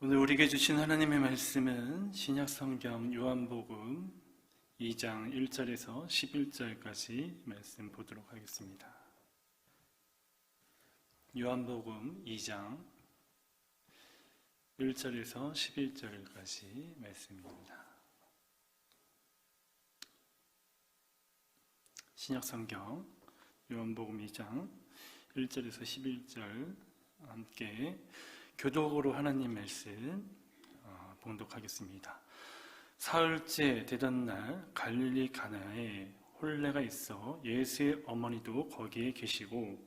오늘 우리에게 주신 하나님의 말씀은 신약성경 요한복음 2장 1절에서 11절까지 말씀 보도록 하겠습니다. 요한복음 2장 1절에서 11절까지 말씀입니다. 신약성경 요한복음 2장 1절에서 11절 함께 교독으로 하나님 말씀 봉독하겠습니다. 사흘째 되던 날 갈릴리 가나에 혼례가 있어 예수의 어머니도 거기에 계시고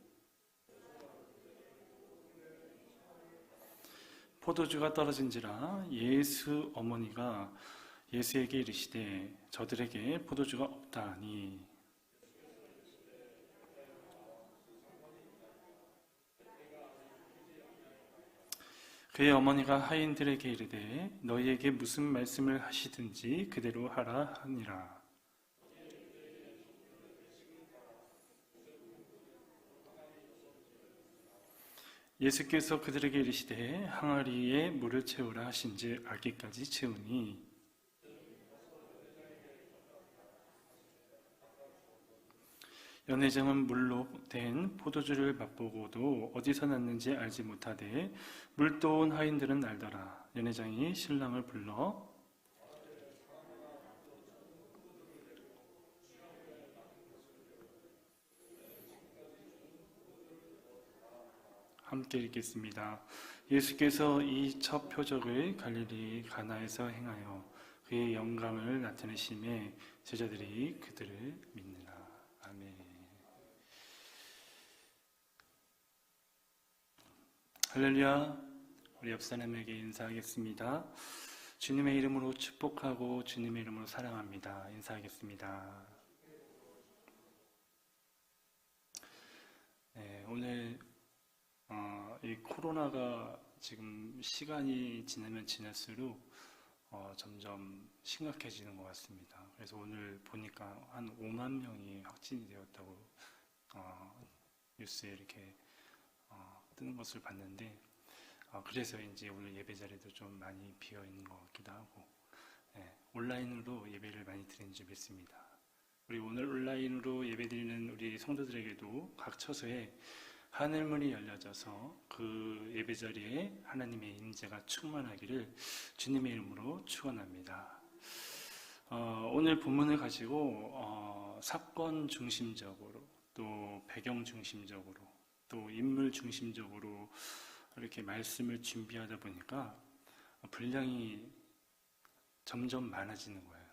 포도주가 떨어진지라 예수 어머니가 예수에게 이르시되 저들에게 포도주가 없다 하니 그의 어머니가 하인들에게 이르되 너희에게 무슨 말씀을 하시든지 그대로 하라 하니라. 예수께서 그들에게 이르시되 항아리에 물을 채우라 하신즉 아기까지 채우니 연회장은 물로 된 포도주를 맛보고도 어디서 났는지 알지 못하되 물도 온 하인들은 알더라. 연회장이 신랑을 불러 함께 읽겠습니다. 예수께서 이 첫 표적을 갈릴리 가나에서 행하여 그의 영광을 나타내심에 제자들이 그들을 믿느라. 아멘. 할렐루야. 우리 옆 사람에게 인사하겠습니다. 주님의 이름으로 축복하고 주님의 이름으로 사랑합니다. 인사하겠습니다. 네, 오늘 이 코로나가 지금 시간이 지나면 지날수록 점점 심각해지는 것 같습니다. 그래서 오늘 보니까 한 5만 명이 확진이 되었다고 뉴스에 이렇게 뜨는 것을 봤는데 그래서 이제 오늘 예배 자리도 좀 많이 비어 있는 것 같기도 하고 온라인으로 예배를 많이 드리는 줄 믿습니다. 우리 오늘 온라인으로 예배 드리는 우리 성도들에게도 각 처소에 하늘문이 열려져서 그 예배 자리에 하나님의 임재가 충만하기를 주님의 이름으로 축원합니다. 오늘 본문을 가지고 사건 중심적으로 또 배경 중심적으로 또 인물 중심적으로 이렇게 말씀을 준비하다 보니까 분량이 점점 많아지는 거예요.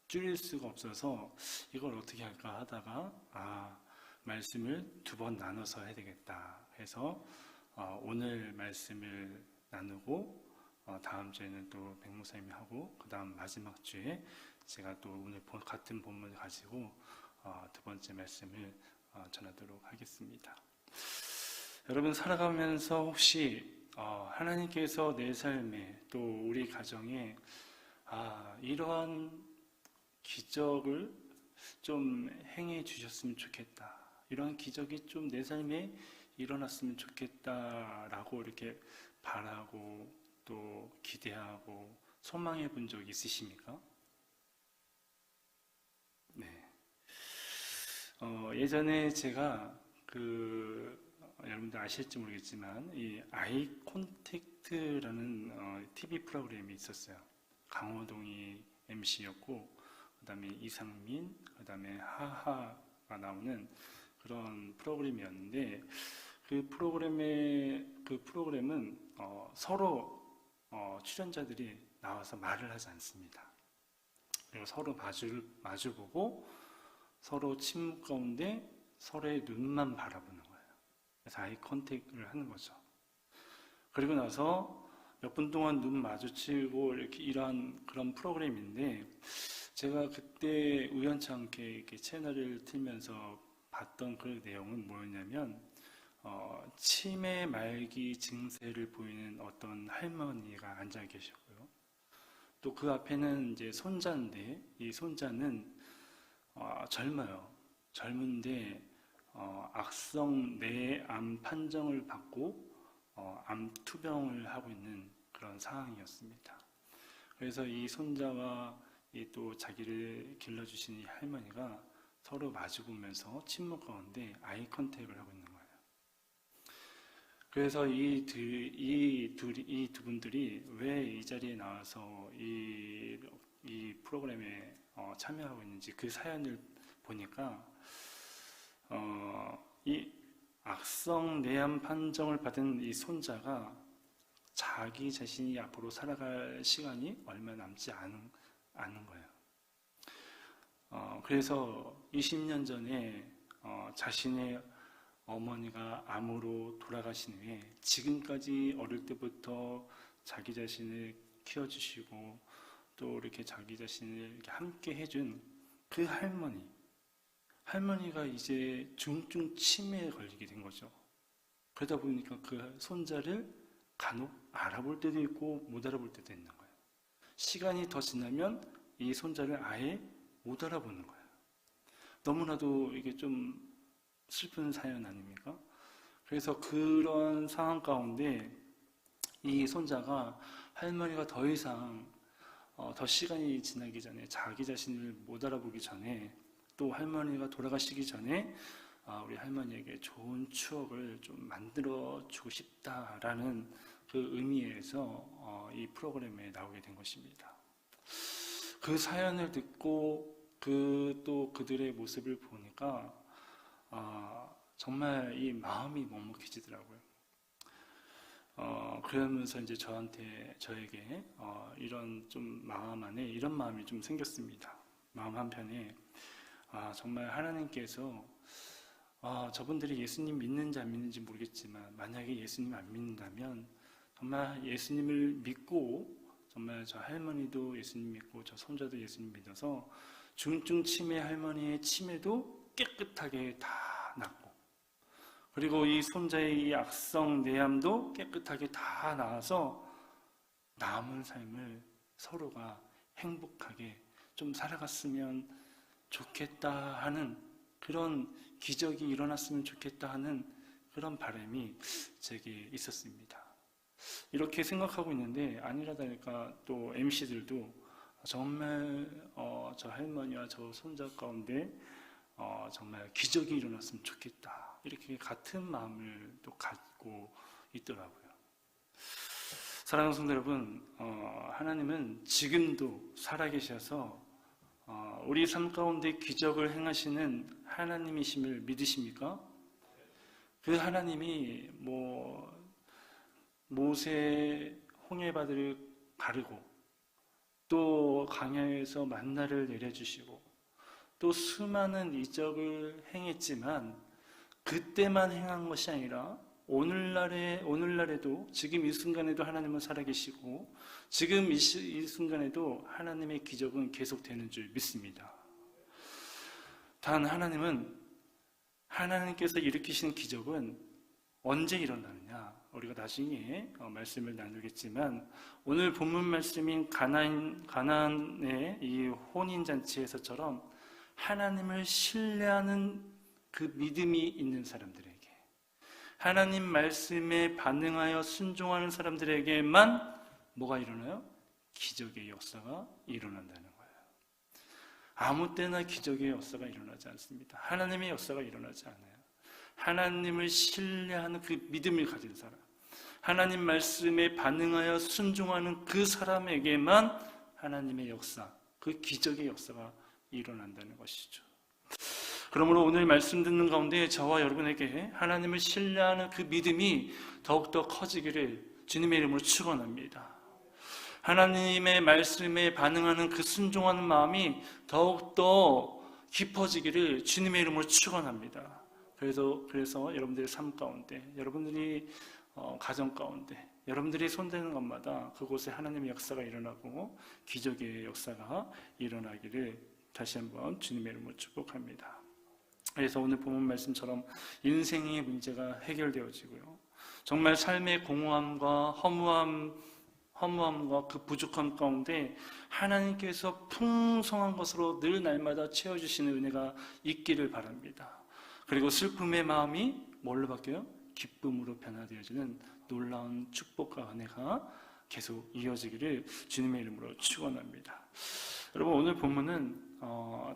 줄일 수가 없어서 이걸 어떻게 할까 하다가 말씀을 2번 나눠서 해야 되겠다 해서 오늘 말씀을 나누고 다음 주에는 또 백목사님이 하고 그 다음 마지막 주에 제가 또 오늘 같은 본문을 가지고 2번째 말씀을 전하도록 하겠습니다. 여러분 살아가면서 혹시 하나님께서 내 삶에 또 우리 가정에 이러한 기적을 좀 행해 주셨으면 좋겠다, 이러한 기적이 좀 내 삶에 일어났으면 좋겠다라고 이렇게 바라고 또 기대하고 소망해 본 적 있으십니까? 네. 예전에 제가 여러분들 아실지 모르겠지만 이 아이 콘택트라는 TV 프로그램이 있었어요. 강호동이 MC였고 그 다음에 이상민, 그 다음에 하하가 나오는 그런 프로그램이었는데 그 프로그램은 서로 출연자들이 나와서 말을 하지 않습니다. 그리고 서로 마주보고 서로 침묵 가운데 서로의 눈만 바라보는 거예요. 그래서 아이 컨택을 하는 거죠. 그리고 나서 몇 분 동안 눈 마주치고 이러한 그런 프로그램인데 제가 그때 우연치 않게 이렇게 채널을 틀면서 봤던 그 내용은 뭐였냐면 치매 말기 증세를 보이는 어떤 할머니가 앉아 계셨고요. 또 그 앞에는 이제 손자인데 이 손자는 젊어요. 젊은데 악성 뇌암 판정을 받고 암 투병을 하고 있는 그런 상황이었습니다. 그래서 이 손자와 이 또 자기를 길러주신 이 할머니가 서로 마주보면서 침묵 가운데 아이 컨택을 하고 있는 거예요. 그래서 이 두 분들이 왜 이 자리에 나와서 이 프로그램에 참여하고 있는지 그 사연을 보니까 이 악성 내암 판정을 받은 이 손자가 자기 자신이 앞으로 살아갈 시간이 얼마 남지 않은 거예요. 그래서 20년 전에 자신의 어머니가 암으로 돌아가신 후에 지금까지 어릴 때부터 자기 자신을 키워주시고 또 이렇게 자기 자신을 이렇게 함께 해준 그 할머니가 이제 중증 치매에 걸리게 된 거죠. 그러다 보니까 그 손자를 간혹 알아볼 때도 있고 못 알아볼 때도 있는 거예요. 시간이 더 지나면 이 손자를 아예 못 알아보는 거예요. 너무나도 이게 좀 슬픈 사연 아닙니까? 그래서 그런 상황 가운데 이 손자가 할머니가 더 이상 더 시간이 지나기 전에 자기 자신을 못 알아보기 전에 또 할머니가 돌아가시기 전에 우리 할머니에게 좋은 추억을 좀 만들어주고 싶다라는 그 의미에서 이 프로그램에 나오게 된 것입니다. 그 사연을 듣고 또 그들의 모습을 보니까 정말 이 마음이 먹먹해지더라고요. 그러면서 이제 저에게 이런 좀 마음 안에 이런 마음이 좀 생겼습니다. 마음 한편에 정말 하나님께서 저분들이 예수님 믿는지 안 믿는지 모르겠지만 만약에 예수님 안 믿는다면 정말 예수님을 믿고 정말 저 할머니도 예수님 믿고 저 손자도 예수님 믿어서 중증 치매 할머니의 치매도 깨끗하게 다 낫고 그리고 이 손자의 이 악성 내암도 깨끗하게 다 나아서 남은 삶을 서로가 행복하게 좀 살아갔으면 좋겠다 하는 그런 기적이 일어났으면 좋겠다 하는 그런 바람이 제게 있었습니다. 이렇게 생각하고 있는데 아니라 다를까 또 MC들도 정말 저 할머니와 저 손자 가운데 정말 기적이 일어났으면 좋겠다 이렇게 같은 마음을 또 갖고 있더라고요. 사랑하는 성도 여러분, 하나님은 지금도 살아계셔서 우리 삶 가운데 기적을 행하시는 하나님이심을 믿으십니까? 그 하나님이 모세 홍해바다를 가르고 또 강야에서 만나를 내려주시고 또 수많은 이적을 행했지만 그때만 행한 것이 아니라 오늘날에도 지금 이 순간에도 하나님은 살아계시고 지금 이 순간에도 하나님의 기적은 계속되는 줄 믿습니다. 단 하나님께서 일으키시는 기적은 언제 일어나느냐? 우리가 나중에 말씀을 나누겠지만 오늘 본문 말씀인 가나안의 이 혼인잔치에서처럼 하나님을 신뢰하는 그 믿음이 있는 사람들에게 하나님 말씀에 반응하여 순종하는 사람들에게만 뭐가 일어나요? 기적의 역사가 일어난다는 거예요. 아무 때나 기적의 역사가 일어나지 않습니다. 하나님의 역사가 일어나지 않아요. 하나님을 신뢰하는 그 믿음을 가진 사람, 하나님 말씀에 반응하여 순종하는 그 사람에게만 하나님의 역사, 그 기적의 역사가 일어난다는 것이죠. 그러므로 오늘 말씀 듣는 가운데 저와 여러분에게 하나님을 신뢰하는 그 믿음이 더욱더 커지기를 주님의 이름으로 축원합니다. 하나님의 말씀에 반응하는 그 순종하는 마음이 더욱더 깊어지기를 주님의 이름으로 축원합니다. 그래서 여러분들의 삶 가운데, 여러분들이 가정 가운데, 여러분들이 손대는 것마다 그곳에 하나님의 역사가 일어나고 기적의 역사가 일어나기를 다시 한번 주님의 이름으로 축복합니다. 그래서 오늘 본문 말씀처럼 인생의 문제가 해결되어지고요. 정말 삶의 공허함과 허무함과 그 부족함 가운데 하나님께서 풍성한 것으로 늘 날마다 채워주시는 은혜가 있기를 바랍니다. 그리고 슬픔의 마음이 뭘로 바뀌어요? 기쁨으로 변화되어지는 놀라운 축복과 은혜가 계속 이어지기를 주님의 이름으로 축원합니다. 여러분, 오늘 본문은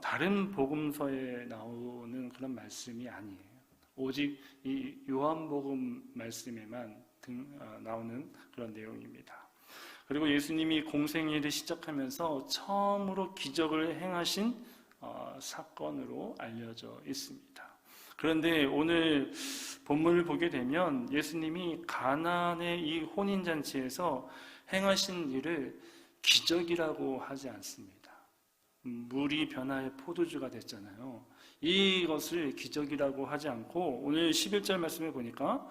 다른 복음서에 나오는 그런 말씀이 아니에요. 오직 이 요한복음 말씀에만 나오는 그런 내용입니다. 그리고 예수님이 공생애를 시작하면서 처음으로 기적을 행하신 사건으로 알려져 있습니다. 그런데 오늘 본문을 보게 되면 예수님이 가나안의 이 혼인잔치에서 행하신 일을 기적이라고 하지 않습니다. 물이 변화해 포도주가 됐잖아요. 이것을 기적이라고 하지 않고 오늘 11절 말씀에 보니까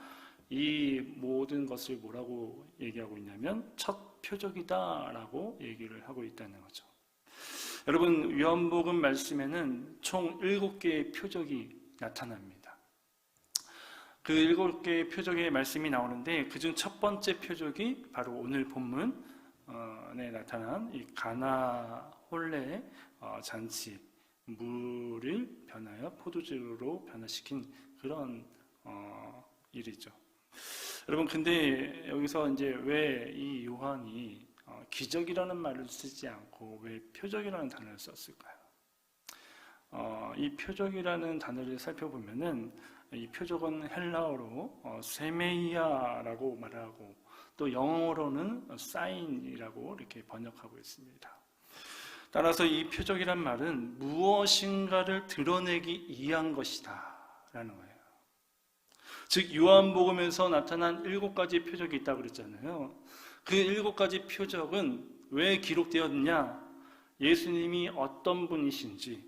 이 모든 것을 뭐라고 얘기하고 있냐면 첫 표적이다 라고 얘기를 하고 있다는 거죠. 여러분, 요한복음 말씀에는 총 7개의 표적이 나타납니다. 그 7개의 표적의 말씀이 나오는데 그중 첫 번째 표적이 바로 오늘 본문에 나타난 이 가나 혼례 잔치, 물을 변하여 포도주로 변화시킨 그런 일이죠. 여러분, 근데 여기서 이제 왜 이 요한이 기적이라는 말을 쓰지 않고 왜 표적이라는 단어를 썼을까요? 이 표적이라는 단어를 살펴보면은 이 표적은 헬라어로 세메이아라고 말하고 또 영어로는 사인이라고 이렇게 번역하고 있습니다. 따라서 이 표적이란 말은 무엇인가를 드러내기 위한 것이다 라는 거예요. 즉 요한복음에서 나타난 7가지 표적이 있다고 그랬잖아요. 그 7가지 표적은 왜 기록되었느냐? 예수님이 어떤 분이신지,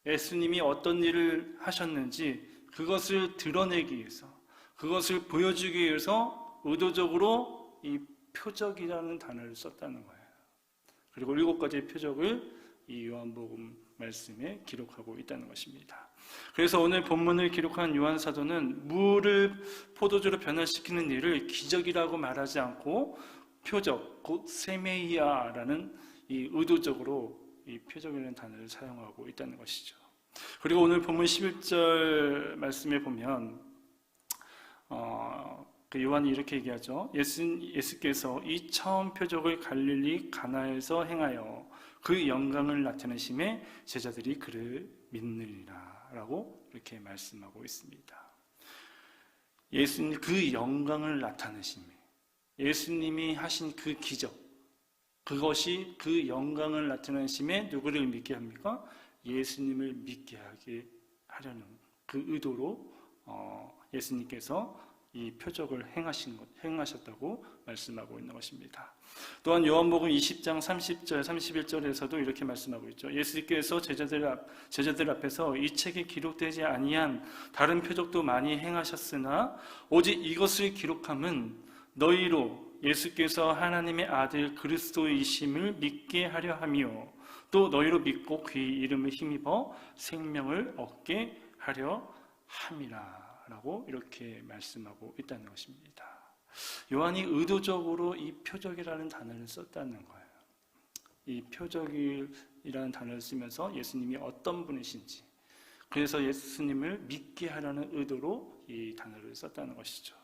예수님이 어떤 일을 하셨는지 그것을 드러내기 위해서, 그것을 보여주기 위해서 의도적으로 이 표적이라는 단어를 썼다는 거예요. 그리고 7가지의 표적을 이 요한복음 말씀에 기록하고 있다는 것입니다. 그래서 오늘 본문을 기록한 요한 사도는 물을 포도주로 변화시키는 일을 기적이라고 말하지 않고 표적, 곧 세메이아라는 이 의도적으로 이 표적이라는 단어를 사용하고 있다는 것이죠. 그리고 오늘 본문 11절 말씀에 보면 그 요한이 이렇게 얘기하죠. 예수께서 이 처음 표적을 갈릴리 가나에서 행하여 그 영광을 나타내심에 제자들이 그를 믿느니라 라고 이렇게 말씀하고 있습니다. 예수님 그 영광을 나타내심에, 예수님이 하신 그 기적, 그것이 그 영광을 나타내심에 누구를 믿게 합니까? 예수님을 믿게 하게 하려는 그 의도로 예수님께서 이 표적을 행하셨다고 말씀하고 있는 것입니다. 또한 요한복음 20장 30절, 31절에서도 이렇게 말씀하고 있죠. 예수께서 제자들 앞에서 이 책에 기록되지 아니한 다른 표적도 많이 행하셨으나 오직 이것을 기록함은 너희로 예수께서 하나님의 아들 그리스도이심을 믿게 하려 하며 또 너희로 믿고 그의 이름을 힘입어 생명을 얻게 하려 함이라 라고 이렇게 말씀하고 있다는 것입니다. 요한이 의도적으로 이 표적이라는 단어를 썼다는 거예요. 이 표적이라는 단어를 쓰면서 예수님이 어떤 분이신지, 그래서 예수님을 믿게 하려는 의도로 이 단어를 썼다는 것이죠.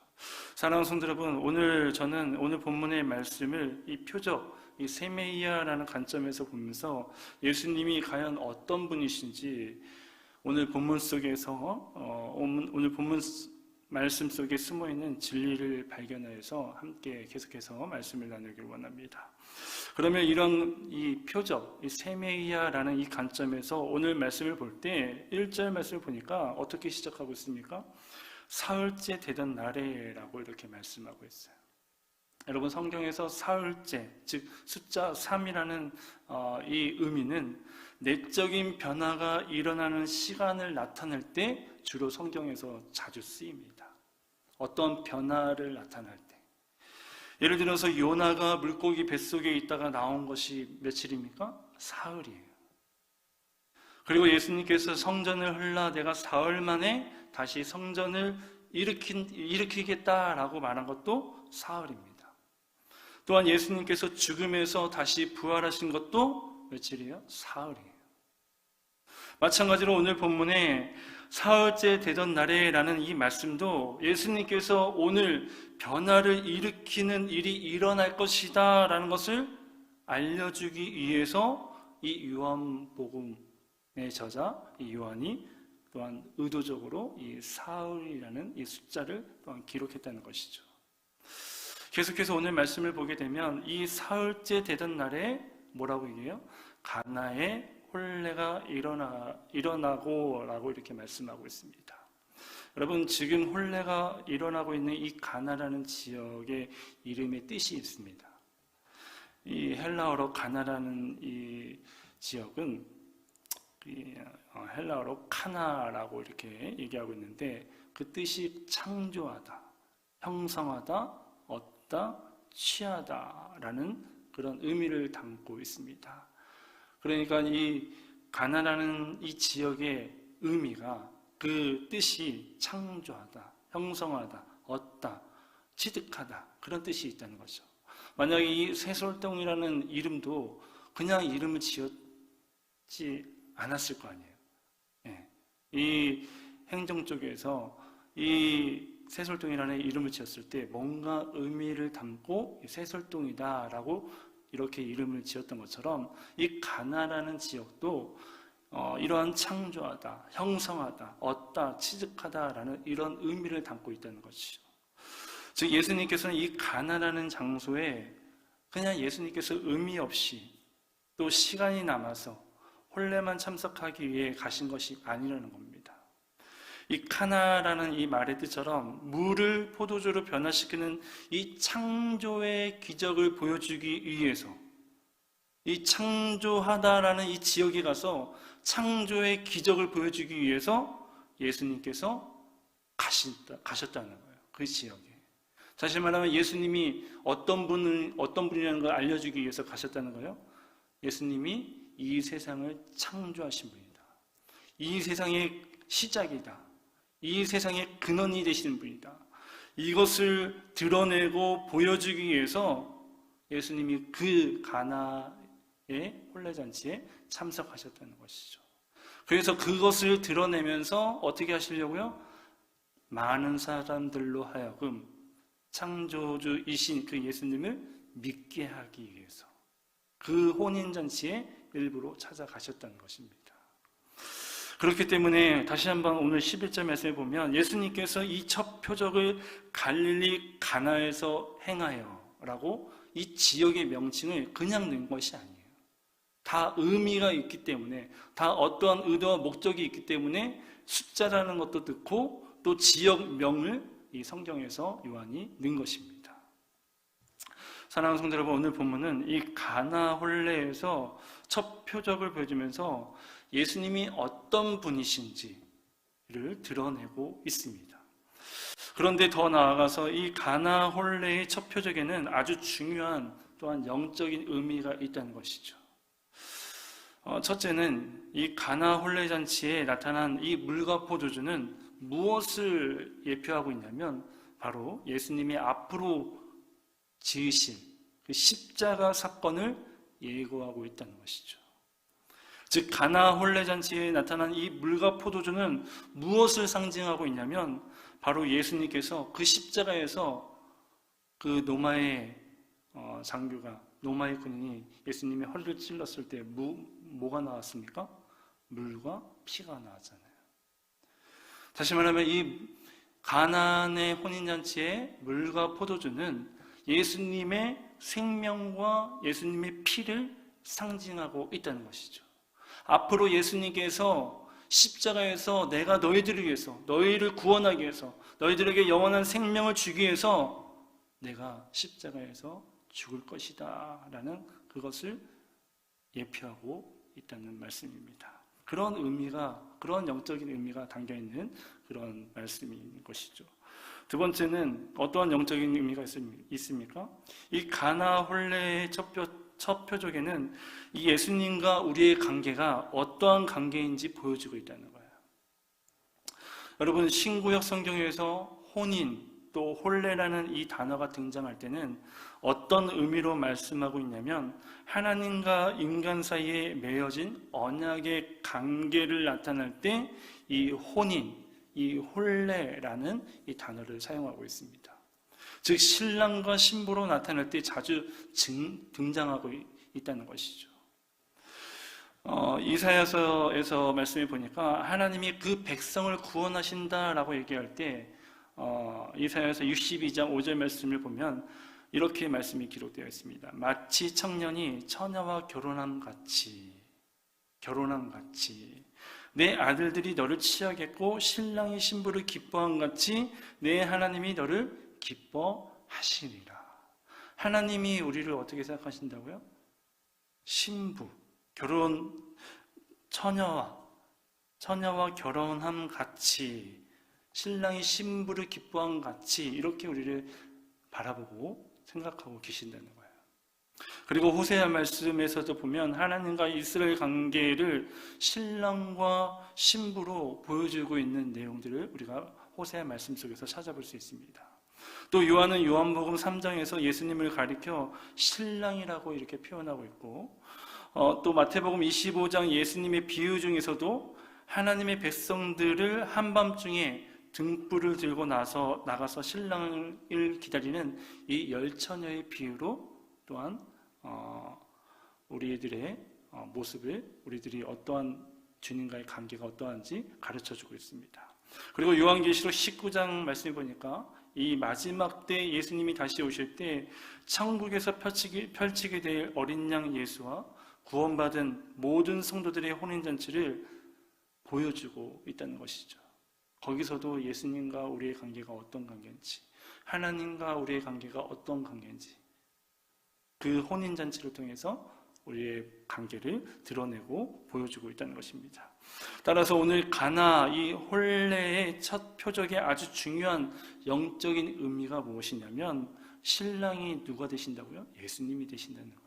사랑하는 성도 여러분, 저는 오늘 본문의 말씀을 이 표적, 이 세메이아라는 관점에서 보면서 예수님이 과연 어떤 분이신지 오늘 본문 속에서 오늘 본문 말씀 속에 숨어있는 진리를 발견해서 함께 계속해서 말씀을 나누길 원합니다. 그러면 이런 이 표적, 이 세메이아라는 이 관점에서 오늘 말씀을 볼 때 1절 말씀을 보니까 어떻게 시작하고 있습니까? 사흘째 되던 날에라고 이렇게 말씀하고 있어요. 여러분, 성경에서 사흘째, 즉 숫자 3이라는 이 의미는 내적인 변화가 일어나는 시간을 나타낼 때 주로 성경에서 자주 쓰입니다. 어떤 변화를 나타낼 때, 예를 들어서 요나가 물고기 뱃속에 있다가 나온 것이 며칠입니까? 사흘이에요. 그리고 예수님께서 성전을 헐라 내가 사흘 만에 다시 성전을 일으키겠다라고 말한 것도 사흘입니다. 또한 예수님께서 죽음에서 다시 부활하신 것도 며칠이에요? 사흘이에요. 마찬가지로 오늘 본문에 사흘째 되던 날에라는 이 말씀도 예수님께서 오늘 변화를 일으키는 일이 일어날 것이다 라는 것을 알려주기 위해서 이 요한복음의 저자 이 요한이 또한 의도적으로 이 사흘이라는 이 숫자를 또한 기록했다는 것이죠. 계속해서 오늘 말씀을 보게 되면 이 사흘째 되던 날에 뭐라고 얘기해요? 가나에 혼례가 일어나고 라고 이렇게 말씀하고 있습니다. 여러분, 지금 혼례가 일어나고 있는 이 가나라는 지역의 이름의 뜻이 있습니다. 이 헬라어로 가나라는 이 지역은 헬라어로 카나라고 이렇게 얘기하고 있는데 그 뜻이 창조하다, 형성하다, 얻다, 취하다 라는 그런 의미를 담고 있습니다. 그러니까 이 가나라는 이 지역의 의미가 그 뜻이 창조하다, 형성하다, 얻다, 취득하다 그런 뜻이 있다는 거죠. 만약에 이 세솔동이라는 이름도 그냥 이름을 지었지 않았을 거 아니에요. 예. 이 행정 쪽에서 이 세솔동이라는 이름을 지었을 때 뭔가 의미를 담고 세솔동이다라고 이렇게 이름을 지었던 것처럼 이 가나라는 지역도 이러한 창조하다, 형성하다, 얻다, 취득하다라는 이런 의미를 담고 있다는 것이죠. 즉 예수님께서는 이 가나라는 장소에 그냥 예수님께서 의미 없이 또 시간이 남아서 혼례만 참석하기 위해 가신 것이 아니라는 겁니다. 이 카나라는 이 말의 뜻처럼 물을 포도주로 변화시키는 이 창조의 기적을 보여주기 위해서 이 창조하다라는 이 지역에 가서 창조의 기적을 보여주기 위해서 예수님께서 가셨다는 거예요. 그 지역에. 다시 말하면 예수님이 어떤 분이라는 걸 알려주기 위해서 가셨다는 거예요. 예수님이 이 세상을 창조하신 분이다. 이 세상의 시작이다. 이 세상의 근원이 되시는 분이다. 이것을 드러내고 보여주기 위해서 예수님이 그 가나의 혼례잔치에 참석하셨다는 것이죠. 그래서 그것을 드러내면서 어떻게 하시려고요? 많은 사람들로 하여금 창조주이신 그 예수님을 믿게 하기 위해서 그 혼인잔치에 일부러 찾아가셨다는 것입니다. 그렇기 때문에 다시 한번 오늘 11절 말씀에 보면 예수님께서 이 첫 표적을 갈릴리 가나에서 행하여 라고 이 지역의 명칭을 그냥 넣은 것이 아니에요. 다 의미가 있기 때문에, 다 어떠한 의도와 목적이 있기 때문에 숫자라는 것도 넣고 또 지역명을 이 성경에서 요한이 넣은 것입니다. 사랑하는 성도 여러분, 오늘 본문은 이 가나 혼례에서 첫 표적을 보여주면서 예수님이 어떤 분이신지를 드러내고 있습니다. 그런데 더 나아가서 이 가나 혼례의 첫 표적에는 아주 중요한 또한 영적인 의미가 있다는 것이죠. 첫째는 이 가나 혼례 잔치에 나타난 이 물과 포도주는 무엇을 예표하고 있냐면 바로 예수님이 앞으로 지으신 그 십자가 사건을 예고하고 있다는 것이죠. 즉 가나 혼례 잔치에 나타난 이 물과 포도주는 무엇을 상징하고 있냐면 바로 예수님께서 그 십자가에서 그 로마의 장교가, 로마의 군인이 예수님의 허리를 찔렀을 때 뭐가 나왔습니까? 물과 피가 나왔잖아요. 다시 말하면 이 가나안의 혼인잔치의 물과 포도주는 예수님의 생명과 예수님의 피를 상징하고 있다는 것이죠. 앞으로 예수님께서 십자가에서 내가 너희들을 위해서, 너희를 구원하기 위해서, 너희들에게 영원한 생명을 주기 위해서 내가 십자가에서 죽을 것이다 라는 그것을 예표하고 있다는 말씀입니다. 그런 의미가, 그런 영적인 의미가 담겨있는 그런 말씀인 것이죠. 두 번째는 어떠한 영적인 의미가 있습니까? 이 가나 혼례의 첫 표적에는 이 예수님과 우리의 관계가 어떠한 관계인지 보여주고 있다는 거예요. 여러분, 신구약 성경에서 혼인, 또 홀레라는 이 단어가 등장할 때는 어떤 의미로 말씀하고 있냐면 하나님과 인간 사이에 맺어진 언약의 관계를 나타낼 때 이 혼인, 이 홀레라는 이 단어를 사용하고 있습니다. 즉 신랑과 신부로 나타날 때 자주 등장하고 있다는 것이죠. 이사야서에서 말씀해 보니까 하나님이 그 백성을 구원하신다라고 얘기할 때 이사야서 62장 5절 말씀을 보면 이렇게 말씀이 기록되어 있습니다. 마치 청년이 처녀와 결혼함 같이 내 아들들이 너를 취하겠고 신랑이 신부를 기뻐함 같이 내 하나님이 너를 기뻐하시리라. 하나님이 우리를 어떻게 생각하신다고요? 신부, 처녀와 결혼함 같이, 신랑이 신부를 기뻐함 같이 이렇게 우리를 바라보고 생각하고 계신다는 거예요. 그리고 호세아 말씀에서도 보면 하나님과 이스라엘 관계를 신랑과 신부로 보여주고 있는 내용들을 우리가 호세아 말씀 속에서 찾아볼 수 있습니다. 또 요한은 요한복음 3장에서 예수님을 가리켜 신랑이라고 이렇게 표현하고 있고, 또 마태복음 25장 예수님의 비유 중에서도 하나님의 백성들을 한밤중에 등불을 들고 나가서 신랑을 기다리는 이 열처녀의 비유로 또한 우리들의 모습을, 우리들이 어떠한 주님과의 관계가 어떠한지 가르쳐주고 있습니다. 그리고 요한계시록 19장 말씀해 보니까 이 마지막 때 예수님이 다시 오실 때 천국에서 펼치게 될 어린 양 예수와 구원받은 모든 성도들의 혼인잔치를 보여주고 있다는 것이죠. 거기서도 예수님과 우리의 관계가 어떤 관계인지, 하나님과 우리의 관계가 어떤 관계인지 그 혼인잔치를 통해서 우리의 관계를 드러내고 보여주고 있다는 것입니다. 따라서 오늘 가나, 이 홀레의 첫 표적의 아주 중요한 영적인 의미가 무엇이냐면 신랑이 누가 되신다고요? 예수님이 되신다는 거예요.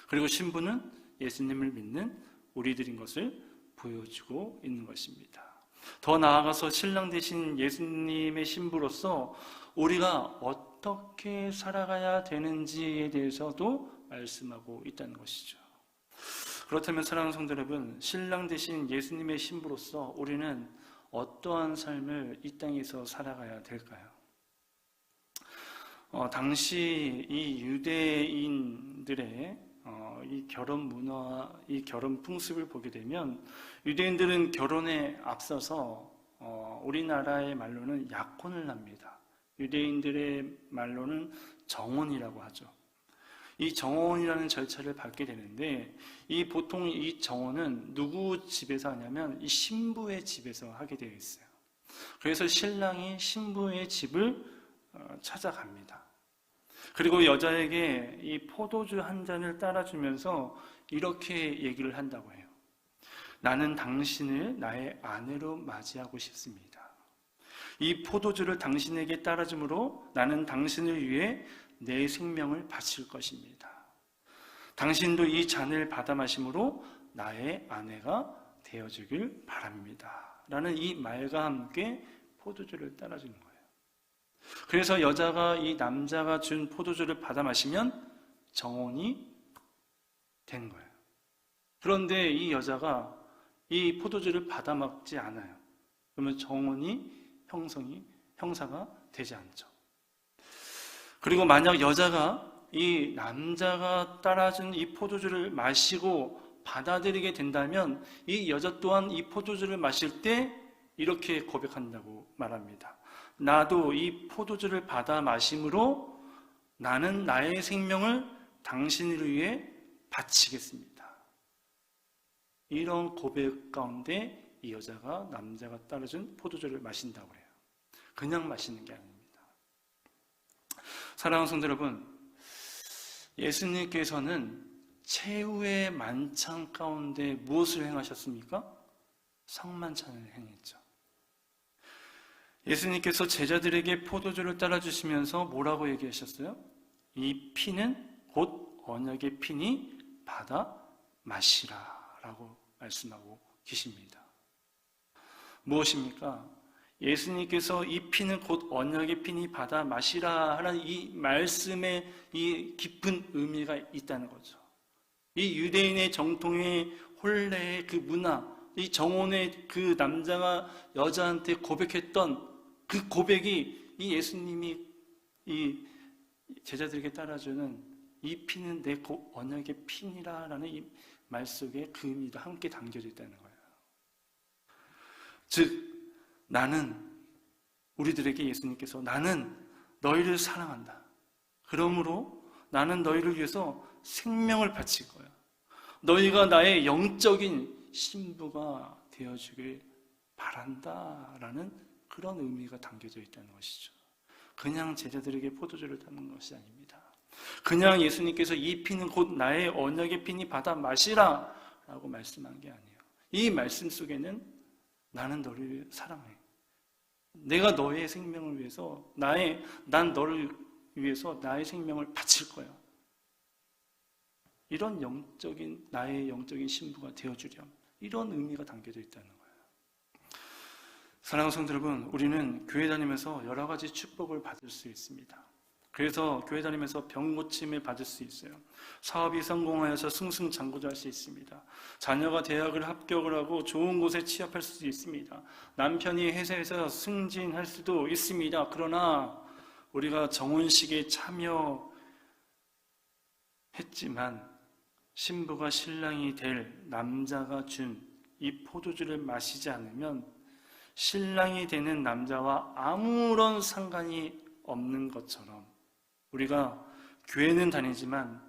그리고 신부는 예수님을 믿는 우리들인 것을 보여주고 있는 것입니다. 더 나아가서 신랑 되신 예수님의 신부로서 우리가 어떻게 살아가야 되는지에 대해서도 말씀하고 있다는 것이죠. 그렇다면 사랑하는 성도 여러분, 신랑 되신 예수님의 신부로서 우리는 어떠한 삶을 이 땅에서 살아가야 될까요? 당시 이 유대인들의 이 결혼 문화, 이 결혼 풍습을 보게 되면 유대인들은 결혼에 앞서서 우리나라의 말로는 약혼을 합니다. 유대인들의 말로는 정혼이라고 하죠. 이 정혼이라는 절차를 밟게 되는데 보통 이 정혼은 누구 집에서 하냐면 이 신부의 집에서 하게 되어 있어요. 그래서 신랑이 신부의 집을 찾아갑니다. 그리고 여자에게 이 포도주 한 잔을 따라주면서 이렇게 얘기를 한다고 해요. 나는 당신을 나의 아내로 맞이하고 싶습니다. 이 포도주를 당신에게 따라줌으로 나는 당신을 위해 내 생명을 바칠 것입니다. 당신도 이 잔을 받아 마심으로 나의 아내가 되어주길 바랍니다. 라는 이 말과 함께 포도주를 따라주는 거예요. 그래서 여자가 이 남자가 준 포도주를 받아 마시면 정혼이 된 거예요. 그런데 이 여자가 이 포도주를 받아 먹지 않아요. 그러면 정혼이 형사가 되지 않죠. 그리고 만약 여자가 이 남자가 따라준 이 포도주를 마시고 받아들이게 된다면 이 여자 또한 이 포도주를 마실 때 이렇게 고백한다고 말합니다. 나도 이 포도주를 받아 마심으로 나는 나의 생명을 당신을 위해 바치겠습니다. 이런 고백 가운데 이 여자가 남자가 따라준 포도주를 마신다고 해요. 그냥 마시는 게 아닙니다. 사랑하는 성도 여러분, 예수님께서는 최후의 만찬 가운데 무엇을 행하셨습니까? 성만찬을 행했죠. 예수님께서 제자들에게 포도주를 따라주시면서 뭐라고 얘기하셨어요? 이 피는 곧 언약의 피니 받아 마시라 라고 말씀하고 계십니다. 무엇입니까? 예수님께서 이 피는 곧 언약의 피니 받아 마시라 하는 이 말씀에 이 깊은 의미가 있다는 거죠. 이 유대인의 정통의 혼례의 그 문화, 이 정혼의 그 남자가 여자한테 고백했던 그 고백이 이 예수님이 이 제자들에게 따라주는 이 피는 내 언약의 피니라라는 이 말 속에 그 의미가 함께 담겨져 있다는 거예요. 즉 나는, 우리들에게 예수님께서 나는 너희를 사랑한다. 그러므로 나는 너희를 위해서 생명을 바칠 거야. 너희가 나의 영적인 신부가 되어주길 바란다라는 그런 의미가 담겨져 있다는 것이죠. 그냥 제자들에게 포도주를 타는 것이 아닙니다. 그냥 예수님께서 이 피는 곧 나의 언약의 피니 받아 마시라 라고 말씀한 게 아니에요. 이 말씀 속에는 나는 너를 사랑해. 내가 너의 생명을 위해서 난 너를 위해서 나의 생명을 바칠 거야. 이런 나의 영적인 신부가 되어주렴. 이런 의미가 담겨져 있다는 거예요. 사랑하는 성도 여러분, 우리는 교회 다니면서 여러 가지 축복을 받을 수 있습니다. 그래서 교회 다니면서 병 고침을 받을 수 있어요. 사업이 성공하여서 승승장구할 수 있습니다. 자녀가 대학을 합격을 하고 좋은 곳에 취업할 수도 있습니다. 남편이 회사에서 승진할 수도 있습니다. 그러나 우리가 정혼식에 참여했지만 신부가 신랑이 될 남자가 준 이 포도주를 마시지 않으면 신랑이 되는 남자와 아무런 상관이 없는 것처럼 우리가 교회는 다니지만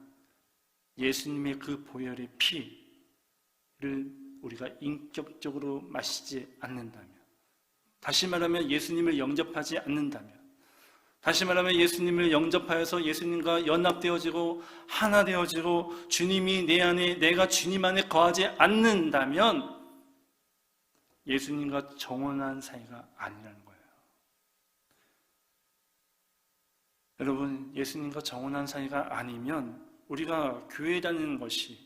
예수님의 그 보혈의 피를 우리가 인격적으로 마시지 않는다면, 다시 말하면 예수님을 영접하지 않는다면, 다시 말하면 예수님을 영접하여서 예수님과 연합되어지고 하나 되어지고 주님이 내 안에, 내가 주님 안에 거하지 않는다면 예수님과 정혼한 사이가 아니라는 거예요. 여러분, 예수님과 정혼한 사이가 아니면 우리가 교회 다니는 것이,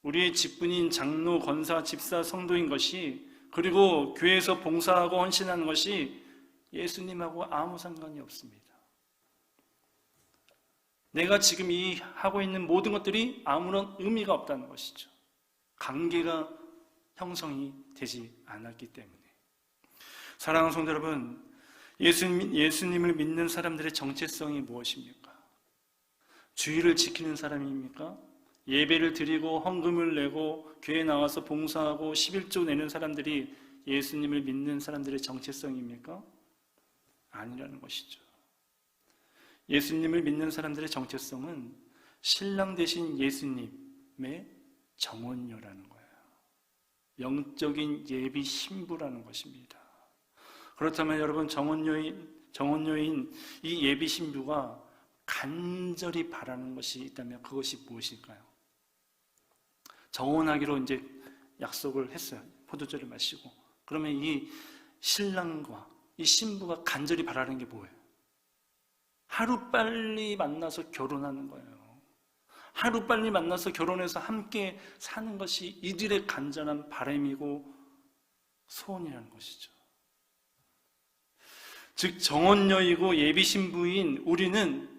우리의 직분인 장로, 권사, 집사, 성도인 것이, 그리고 교회에서 봉사하고 헌신하는 것이 예수님하고 아무 상관이 없습니다. 내가 지금 하고 있는 모든 것들이 아무런 의미가 없다는 것이죠. 관계가 형성이 되지 않았기 때문에. 사랑하는 성도 여러분, 예수님을 믿는 사람들의 정체성이 무엇입니까? 주의를 지키는 사람입니까? 예배를 드리고 헌금을 내고 교회에 나와서 봉사하고 11조 내는 사람들이 예수님을 믿는 사람들의 정체성입니까? 아니라는 것이죠. 예수님을 믿는 사람들의 정체성은 신랑 되신 예수님의 정혼녀라는 거예요. 영적인 예비 신부라는 것입니다. 그렇다면 여러분, 정혼녀인 이 예비 신부가 간절히 바라는 것이 있다면 그것이 무엇일까요? 정혼하기로 이제 약속을 했어요. 포도주를 마시고. 그러면 이 신랑과 이 신부가 간절히 바라는 게 뭐예요? 하루빨리 만나서 결혼하는 거예요. 하루빨리 만나서 결혼해서 함께 사는 것이 이들의 간절한 바람이고 소원이라는 것이죠. 즉 정혼녀이고 예비신부인 우리는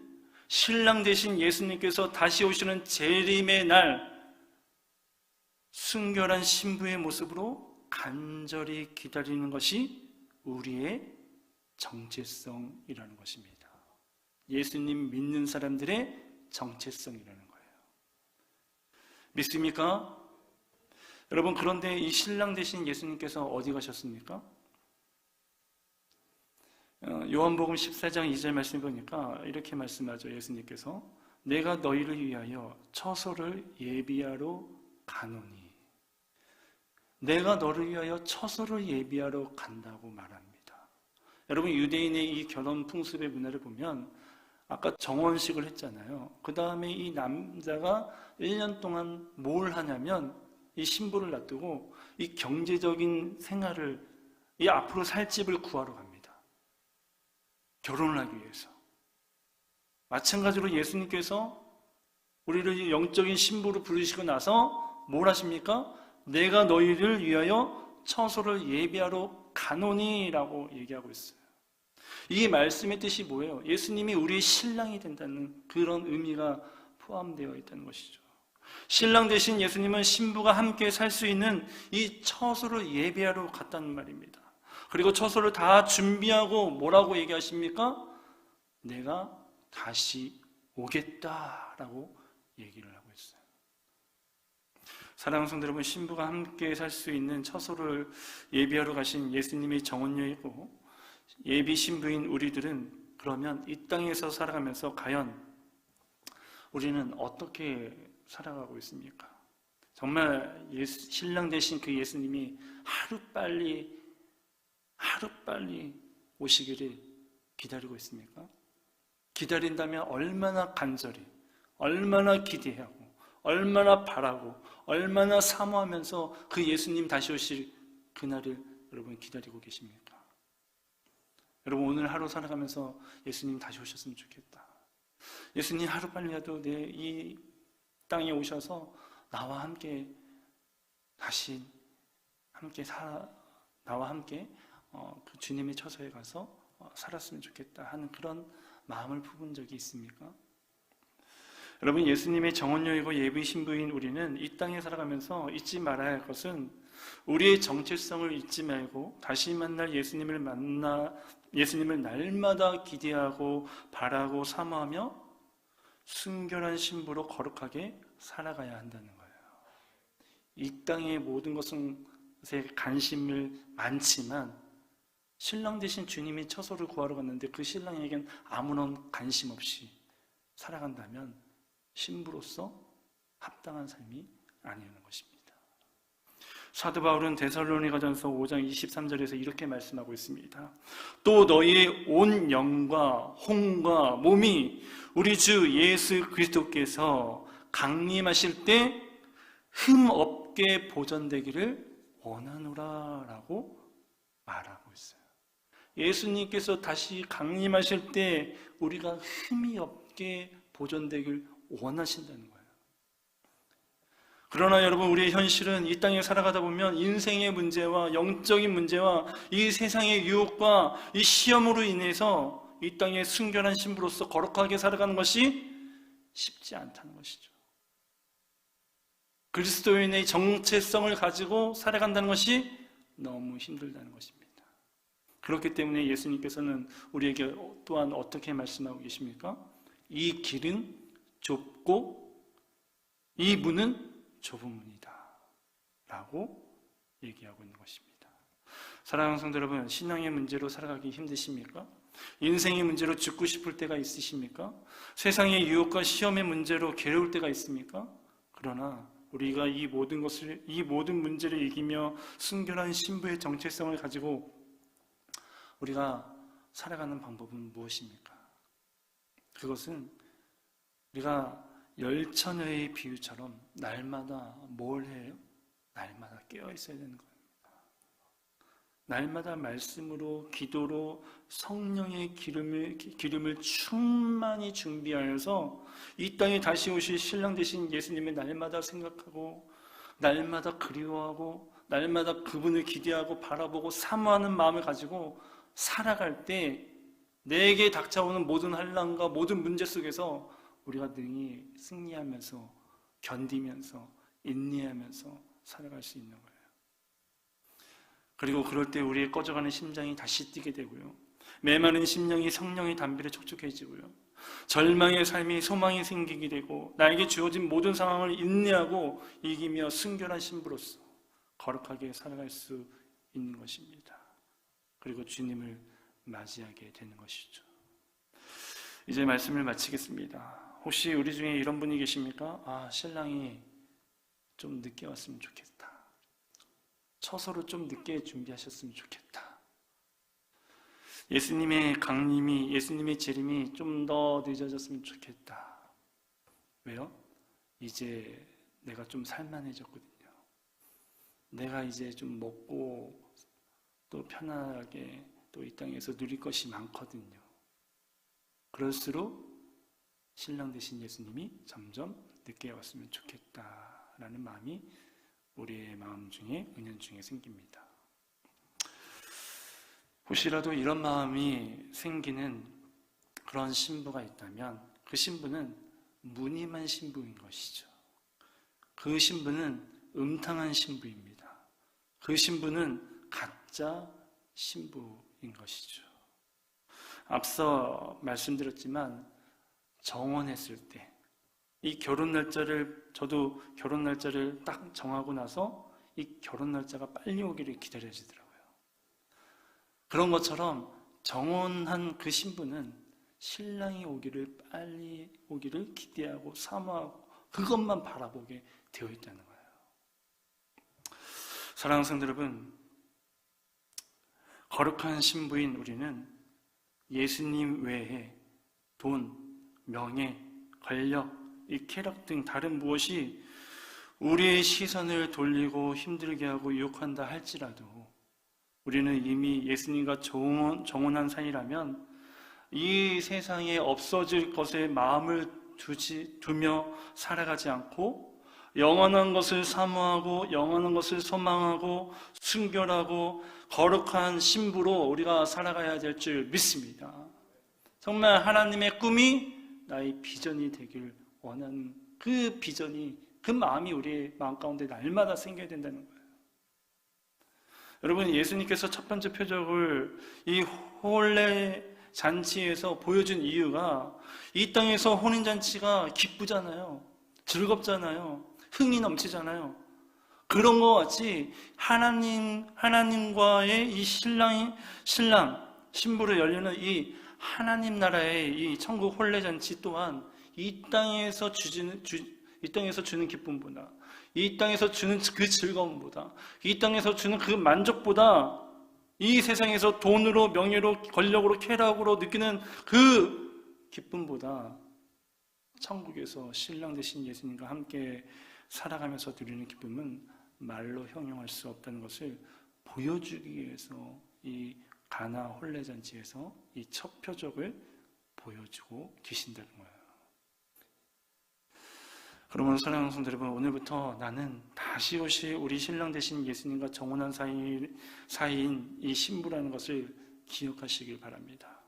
신랑 되신 예수님께서 다시 오시는 재림의 날 순결한 신부의 모습으로 간절히 기다리는 것이 우리의 정체성이라는 것입니다. 예수님 믿는 사람들의 정체성이라는 거예요. 믿습니까? 여러분, 그런데 이 신랑 되신 예수님께서 어디 가셨습니까? 요한복음 14장 2절 말씀 보니까 이렇게 말씀하죠. 예수님께서 내가 너희를 위하여 처소를 예비하러 가노니, 내가 너를 위하여 처소를 예비하러 간다고 말합니다. 여러분, 유대인의 이 결혼 풍습의 문화를 보면 아까 정혼식을 했잖아요. 그 다음에 이 남자가 1년 동안 뭘 하냐면 이 신부를 놔두고 이 경제적인 생활을, 이 앞으로 살 집을 구하러 갑니다. 결혼을 하기 위해서. 마찬가지로 예수님께서 우리를 영적인 신부로 부르시고 나서 뭘 하십니까? 내가 너희를 위하여 처소를 예비하러 가노니라고 얘기하고 있어요. 이 말씀의 뜻이 뭐예요? 예수님이 우리의 신랑이 된다는 그런 의미가 포함되어 있다는 것이죠. 신랑 대신 예수님은 신부가 함께 살 수 있는 이 처소를 예비하러 갔다는 말입니다. 그리고 처소를 다 준비하고 뭐라고 얘기하십니까? 내가 다시 오겠다라고 얘기를 하고 있어요. 사랑하는 성도 여러분, 신부가 함께 살 수 있는 처소를 예비하러 가신 예수님의 정혼녀이고 예비 신부인 우리들은 그러면 이 땅에서 살아가면서 과연 우리는 어떻게 살아가고 있습니까? 정말 신랑 되신 그 예수님이 하루빨리 오시기를 기다리고 있습니까? 기다린다면 얼마나 간절히, 얼마나 기대하고, 얼마나 바라고, 얼마나 사모하면서 그 예수님 다시 오실 그날을 여러분 기다리고 계십니까? 여러분, 오늘 하루 살아가면서 예수님 다시 오셨으면 좋겠다. 예수님 하루빨리라도 내 이 땅에 오셔서 나와 함께 다시 나와 함께 그 주님의 처소에 가서 살았으면 좋겠다 하는 그런 마음을 품은 적이 있습니까? 여러분, 예수님의 정혼녀이고 예비 신부인 우리는 이 땅에 살아가면서 잊지 말아야 할 것은 우리의 정체성을 잊지 말고 다시 만날 예수님을 날마다 기대하고 바라고 사모하며 순결한 신부로 거룩하게 살아가야 한다는 거예요. 이 땅의 모든 것에 관심을 많지만 신랑 되신 주님이 처소를 구하러 갔는데 그 신랑에겐 아무런 관심 없이 살아간다면 신부로서 합당한 삶이 아니라는 것입니다. 사도 바울은 데살로니가전서 5장 23절에서 이렇게 말씀하고 있습니다. 또 너희의 온 영과 혼과 몸이 우리 주 예수 그리스도께서 강림하실 때 흠 없게 보존되기를 원하노라 라고 말하고 있어요. 예수님께서 다시 강림하실 때 우리가 흠이 없게 보존되길 원하신다는 거예요. 그러나 여러분, 우리의 현실은 이 땅에 살아가다 보면 인생의 문제와 영적인 문제와 이 세상의 유혹과 이 시험으로 인해서 이 땅의 순결한 신부로서 거룩하게 살아가는 것이 쉽지 않다는 것이죠. 그리스도인의 정체성을 가지고 살아간다는 것이 너무 힘들다는 것입니다. 그렇기 때문에 예수님께서는 우리에게 또한 어떻게 말씀하고 계십니까? 이 길은 좁고 이 문은 좁은 문이다 라고 얘기하고 있는 것입니다. 사랑하는 성도 여러분, 신앙의 문제로 살아가기 힘드십니까? 인생의 문제로 죽고 싶을 때가 있으십니까? 세상의 유혹과 시험의 문제로 괴로울 때가 있습니까? 그러나 우리가 이 모든 문제를 이기며 순결한 신부의 정체성을 가지고 우리가 살아가는 방법은 무엇입니까? 그것은 우리가 열처녀의 비유처럼 날마다 뭘 해요? 날마다 깨어 있어야 되는 겁니다. 날마다 말씀으로, 기도로 성령의 기름을 충만히 준비하여서 이 땅에 다시 오실 신랑 되신 예수님을 날마다 생각하고 날마다 그리워하고 날마다 그분을 기대하고 바라보고 사모하는 마음을 가지고 살아갈 때 내게 닥쳐오는 모든 환난과 모든 문제 속에서 우리가 능히 승리하면서 견디면서 인내하면서 살아갈 수 있는 거예요. 그리고 그럴 때 우리의 꺼져가는 심장이 다시 뛰게 되고요. 메마른 심령이 성령의 담비를 촉촉해지고요. 절망의 삶이 소망이 생기게 되고 나에게 주어진 모든 상황을 인내하고 이기며 순결한 신부로서 거룩하게 살아갈 수 있는 것입니다. 그리고 주님을 맞이하게 되는 것이죠. 이제 말씀을 마치겠습니다. 혹시 우리 중에 이런 분이 계십니까? 신랑이 좀 늦게 왔으면 좋겠다. 처소로 좀 늦게 준비하셨으면 좋겠다. 예수님의 강림이, 예수님의 재림이 좀 더 늦어졌으면 좋겠다. 왜요? 이제 내가 좀 살만해졌거든요. 내가 이제 좀 먹고 또 편하게 또 이 땅에서 누릴 것이 많거든요. 그럴수록 신랑 되신 예수님이 점점 늦게 왔으면 좋겠다라는 마음이 우리의 마음 중에 은연 중에 생깁니다. 혹시라도 이런 마음이 생기는 그런 신부가 있다면 그 신부는 무늬만 신부인 것이죠. 그 신부는 음탕한 신부입니다. 그 신부는 가짜 신부인 것이죠. 앞서 말씀드렸지만 정혼했을 때 이 결혼 날짜를 저도 결혼 날짜를 딱 정하고 나서 이 결혼 날짜가 빨리 오기를 기다려지더라고요. 그런 것처럼 정혼한 그 신부는 신랑이 오기를 빨리 오기를 기대하고 사모하고 그것만 바라보게 되어 있다는 거예요. 사랑하는 성도 여러분, 거룩한 신부인 우리는 예수님 외에 돈, 명예, 권력, 이 쾌락 등 다른 무엇이 우리의 시선을 돌리고 힘들게 하고 유혹한다 할지라도 우리는 이미 예수님과 정혼한 사이라면 이 세상에 없어질 것에 마음을 두며 살아가지 않고 영원한 것을 사모하고 영원한 것을 소망하고 순결하고 거룩한 신부로 우리가 살아가야 될 줄 믿습니다. 정말 하나님의 꿈이 나의 비전이 되길 원하는 그 비전이, 그 마음이 우리의 마음 가운데 날마다 생겨야 된다는 거예요. 여러분, 예수님께서 첫 번째 표적을 이 혼례 잔치에서 보여준 이유가 이 땅에서 혼인잔치가 기쁘잖아요. 즐겁잖아요. 흥이 넘치잖아요. 그런 것 같이 하나님과의 이 신랑, 신부로 열리는 이 하나님 나라의 이 천국 혼례잔치 또한 이 땅에서 주는 기쁨보다, 이 땅에서 주는 그 즐거움보다, 이 땅에서 주는 그 만족보다 이 세상에서 돈으로, 명예로, 권력으로, 쾌락으로 느끼는 그 기쁨보다 천국에서 신랑 되신 예수님과 함께 살아가면서 누리는 기쁨은 말로 형용할 수 없다는 것을 보여주기 위해서 이 가나 혼례잔치에서 이 첫 표적을 보여주고 계신다는 거예요. 그러면 사랑하는 성도 여러분, 오늘부터 나는 다시 오실 우리 신랑 되신 예수님과 정혼한 사이인 이 신부라는 것을 기억하시길 바랍니다.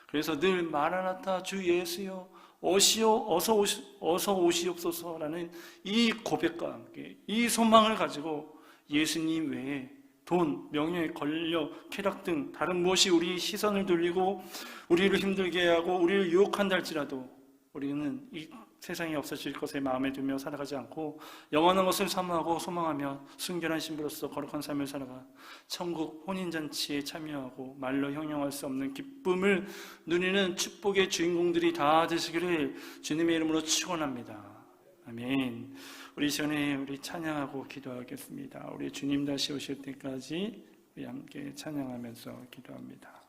그래서 늘 마라나타 주 예수여 어서 오시옵소서라는 이 고백과 함께 이 소망을 가지고 예수님 외에 돈, 명예, 권력, 쾌락 등 다른 무엇이 우리 시선을 돌리고 우리를 힘들게 하고 우리를 유혹한다 할지라도 우리는 이 세상에 없어질 것에 마음에 두며 살아가지 않고 영원한 것을 사모하고 소망하며 순결한 신부로서 거룩한 삶을 살아가 천국 혼인잔치에 참여하고 말로 형용할 수 없는 기쁨을 누리는 축복의 주인공들이 다 되시기를 주님의 이름으로 축원합니다. 아멘. 우리 시간에 우리 찬양하고 기도하겠습니다. 우리 주님 다시 오실 때까지 우리 함께 찬양하면서 기도합니다.